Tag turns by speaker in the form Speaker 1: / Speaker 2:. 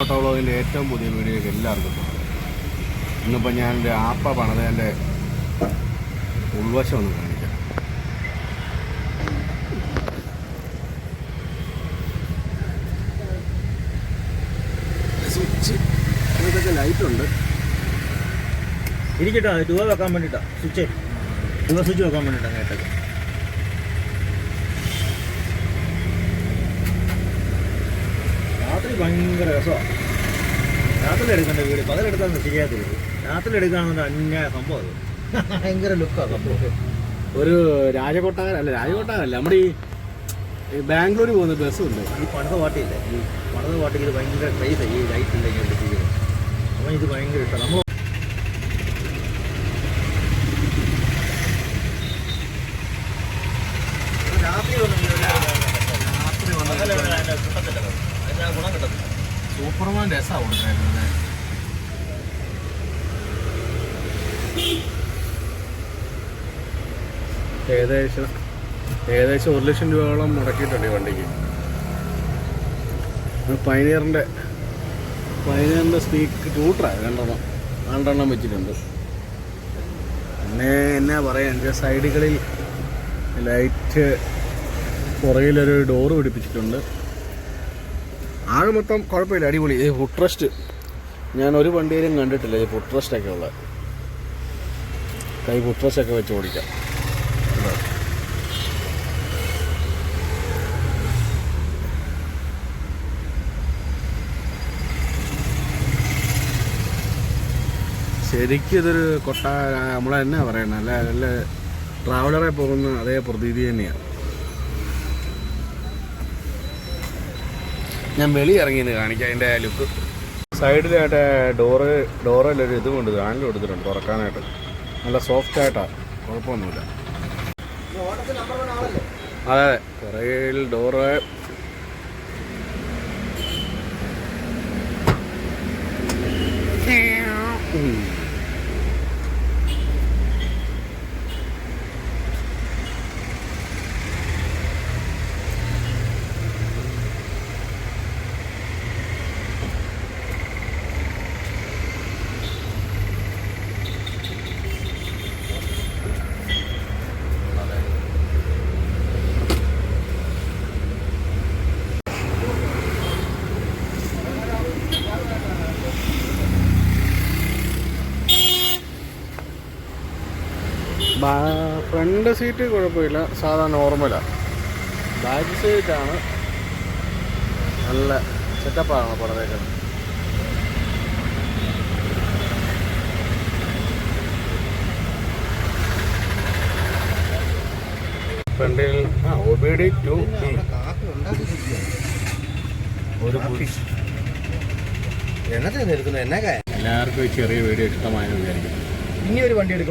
Speaker 1: ഓട്ടോളോഗിൻ്റെ ഏറ്റവും പുതിയ വീഡിയോയ്ക്ക് എല്ലാവർക്കും സ്വാഗതം. ഇന്നിപ്പോൾ ഞാൻ എൻ്റെ ആപ്പ പണിതതിൻ്റെ ഉൾവശം ഒന്ന് കാണിക്കാം. സ്വിച്ച് ഇതൊക്കെ ലൈറ്റുണ്ട്.
Speaker 2: ഇരിക്കട്ടോ, രൂപ വെക്കാൻ വേണ്ടിയിട്ടാണ് സ്വിച്ച് വെക്കാൻ വേണ്ടിയിട്ടാണ് കേട്ടത്. രാത്രി ഭയങ്കര രസമാണ്. രാത്രി എടുക്കേണ്ട വീട് പകലെടുക്കാൻ ശരിയാകത്തുള്ളൂ. രാത്രി എടുക്കുകയാണെന്ന് അന്യായ സംഭവം. അത് ഭയങ്കര ലുക്കാണ് സംഭവം.
Speaker 1: ഒരു രാജകൊട്ടാരല്ല നമ്മുടെ ഈ ബാംഗ്ലൂർ പോകുന്ന ബസ്സുണ്ട്.
Speaker 2: ഈ പണിത പാട്ടിയില്ലേ, ഈ പണിത പാട്ടിക്ക് ഇത് ഭയങ്കര ക്രൈസാണ്. ഈ ലൈറ്റ് ഇല്ലെങ്കിൽ ചെയ്യുന്നത് അപ്പം ഇത് ഭയങ്കര ഇഷ്ടമാണ്. നമ്മൾ ഗുണം കിട്ടത്തില്ല.
Speaker 1: സൂപ്പർമാൻ രസമാണ് കൊടുക്കുന്നത്. ഏകദേശം 1 ലക്ഷം രൂപയോളം മുടക്കിയിട്ടുണ്ട് ഈ വണ്ടിക്ക്. പൈനിയറിൻ്റെ സ്പീക്ക് ട്യൂട്ടറാണ് രണ്ടെണ്ണം വെച്ചിട്ടുണ്ട്. പിന്നെ എന്നാ പറയാം, എൻ്റെ സൈഡുകളിൽ ലൈറ്റ്, പുറകിലൊരു ഡോറ് പിടിപ്പിച്ചിട്ടുണ്ട്. ആകെ മൊത്തം കുഴപ്പമില്ല, അടിപൊളി. ഈ ഫുഡ് റെസ്റ്റ് ഞാൻ ഒരു വണ്ടിയിലും കണ്ടിട്ടില്ല. ഈ ഫുഡ് റെസ്റ്റൊക്കെ ഉള്ള ഫുഡ് റെസ്റ്റൊക്കെ വെച്ച് ഓടിക്കാം. ശരിക്കും ഇതൊരു നമ്മളെന്നാ പറയണ നല്ല ട്രാവലറെ പോകുന്ന അതേ പ്രതീതി തന്നെയാണ്. ഞാൻ വെളി ഇറങ്ങിയെന്ന് കാണിക്കാം അതിൻ്റെ ലുക്ക്. സൈഡിലായിട്ട് ഡോറിലൊരു ഇത് കൊണ്ട് ഹാൻഡിൽ കൊടുത്തിട്ടുണ്ട് തുറക്കാനായിട്ട്. നല്ല സോഫ്റ്റ് ആയിട്ടാണ്, കുഴപ്പമൊന്നുമില്ല. അതെ, പുറകിൽ ഡോറ് ഫ്രണ്ട് സീറ്റ് കുഴപ്പമില്ല, സാധാ നോർമലാണ്. ബാക്ക് സീറ്റാണ് നല്ല സെറ്റപ്പാണ് പടത്തേക്ക്. ഫ്രണ്ടിൽ OBD 2B ഒരു പുഷ്.
Speaker 2: എല്ലാവർക്കും
Speaker 1: ഈ ചെറിയ വീഡിയോ ഇഷ്ടമായെന്ന് വിചാരിക്കും.
Speaker 2: ഇനി ഒരു വണ്ടി എടുക്കും.